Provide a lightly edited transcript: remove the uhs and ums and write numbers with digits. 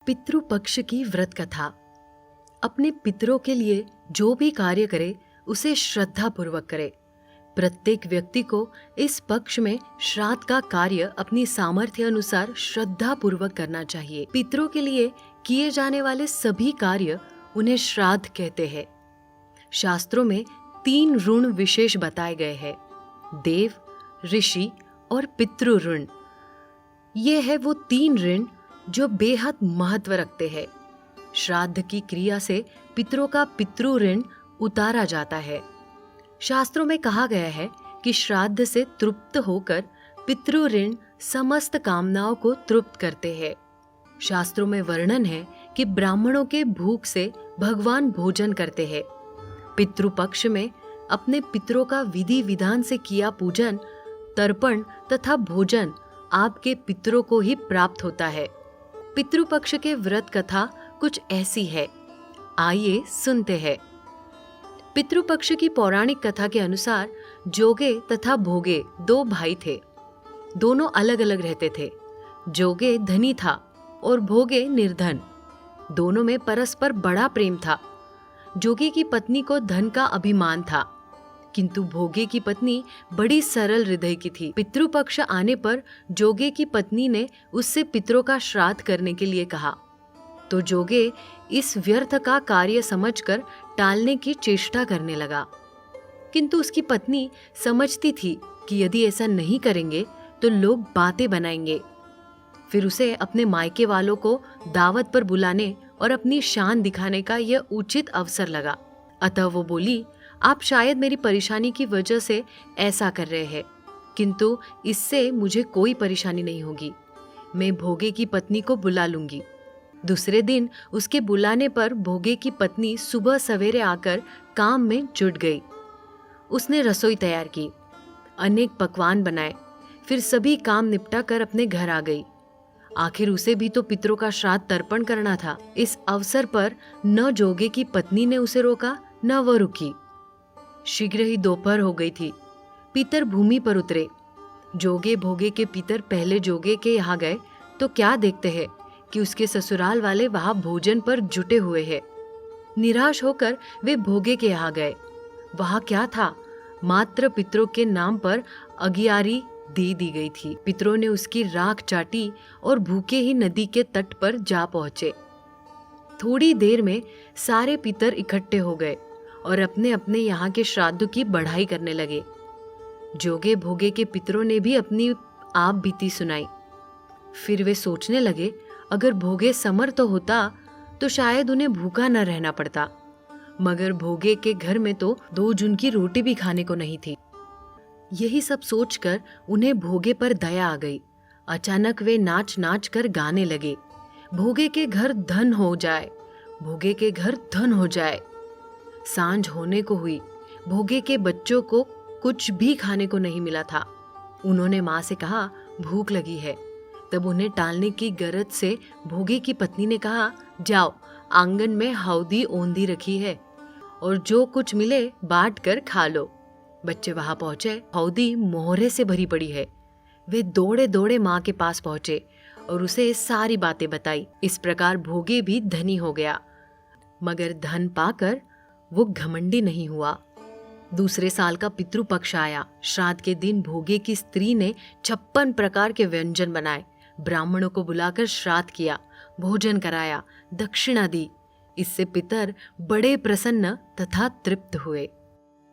पितृ पक्ष की व्रत कथा। अपने पितरों के लिए जो भी कार्य करे उसे श्रद्धा पूर्वक करे। प्रत्येक व्यक्ति को इस पक्ष में श्राद्ध का कार्य अपनी सामर्थ्य अनुसार श्रद्धा पूर्वक करना चाहिए। पितरों के लिए किए जाने वाले सभी कार्य उन्हें श्राद्ध कहते हैं। शास्त्रों में 3 ऋण विशेष बताए गए हैं: देव, ऋषि और पितृ ऋण। ये है वो 3 ऋण जो बेहद महत्व रखते हैं। श्राद्ध की क्रिया से पितरों का पितृ ऋण उतारा जाता है। शास्त्रों में कहा गया है कि श्राद्ध से तृप्त होकर पितृ ऋण समस्त कामनाओं को तृप्त करते हैं। शास्त्रों में वर्णन है कि ब्राह्मणों के भूख से भगवान भोजन करते हैं। पितृपक्ष में अपने पितरों का विधि विधान से किया पूजन, तर्पण तथा भोजन आपके पितरों को ही प्राप्त होता है। पितृपक्ष के व्रत कथा कुछ ऐसी है, आइए सुनते हैं। पितृपक्ष की पौराणिक कथा के अनुसार जोगे तथा भोगे 2 भाई थे। दोनों अलग अलग रहते थे। जोगे धनी था और भोगे निर्धन। दोनों में परस्पर बड़ा प्रेम था। जोगे की पत्नी को धन का अभिमान था, किंतु भोगे की पत्नी बड़ी सरल हृदय की थी। पितृपक्ष आने पर जोगे की पत्नी ने उससे पितरों का श्राद्ध करने के लिए कहा, तो जोगे इस व्यर्थ का कार्य समझकर टालने की चेष्टा करने लगा। किंतु उसकी पत्नी समझती थी कि यदि ऐसा नहीं करेंगे तो लोग बातें बनाएंगे। फिर उसे अपने मायके वालों को दावत पर बुलाने और अपनी शान दिखाने का यह उचित अवसर लगा। अतः वो बोली, आप शायद मेरी परेशानी की वजह से ऐसा कर रहे हैं, किंतु इससे मुझे कोई परेशानी नहीं होगी। मैं भोगे की पत्नी को बुला लूंगी। दूसरे दिन उसके बुलाने पर भोगे की पत्नी सुबह सवेरे आकर काम में जुट गई। उसने रसोई तैयार की, अनेक पकवान बनाए, फिर सभी काम निपटा कर अपने घर आ गई। आखिर उसे भी तो पितरों का श्राद्ध तर्पण करना था। इस अवसर पर न जोगे की पत्नी ने उसे रोका, न वह रुकी। शीघ्र ही दोपहर हो गई थी। पितर भूमि पर उतरे। जोगे भोगे के पितर पहले जोगे के यहाँ गए तो क्या देखते हैं कि उसके ससुराल वाले वहां भोजन पर जुटे हुए हैं। निराश होकर वे भोगे के यहाँ गए। वहां क्या था, मात्र पितरों के नाम पर अगियारी दे दी गई थी। पितरों ने उसकी राख चाटी और भूखे ही नदी के तट पर जा पहुंचे। थोड़ी देर में सारे पितर इकट्ठे हो गए और अपने अपने यहाँ के श्राद्ध की बढ़ाई करने लगे। जोगे भोगे के पितरों ने भी अपनी आप बीती सुनाई। फिर वे सोचने लगे, अगर भोगे समर्थ होता तो शायद उन्हें भूखा न रहना पड़ता, मगर भोगे के घर में तो 2 जून की रोटी भी खाने को नहीं थी। यही सब सोचकर उन्हें भोगे पर दया आ गई। अचानक वे नाच नाच कर गाने लगे, भोगे के घर धन हो जाए, भोगे के घर धन हो जाए। सांझ होने को हुई। भोगे के बच्चों को कुछ भी खाने को नहीं मिला था। उन्होंने माँ से कहा, भूख लगी है। तब उन्हें टालने की गरज से भोगे की पत्नी ने कहा, जाओ, आंगन में हौदी ओंधी रखी है और जो कुछ मिले बांट कर खा लो। बच्चे वहां पहुंचे। हौदी मोहरे से भरी पड़ी है। वे दौड़े दौड़े माँ के पास पहुंचे और उसे सारी बातें बताई। इस प्रकार भोगे भी धनी हो गया, मगर धन पाकर वो घमंडी नहीं हुआ। दूसरे साल का पितृपक्ष आया। श्राद्ध के दिन भोगे की स्त्री ने 56 प्रकार के व्यंजन बनाए। ब्राह्मणों को बुलाकर श्राद्ध किया, भोजन कराया, दक्षिणा दी। इससे पितर बड़े प्रसन्न तथा तृप्त हुए।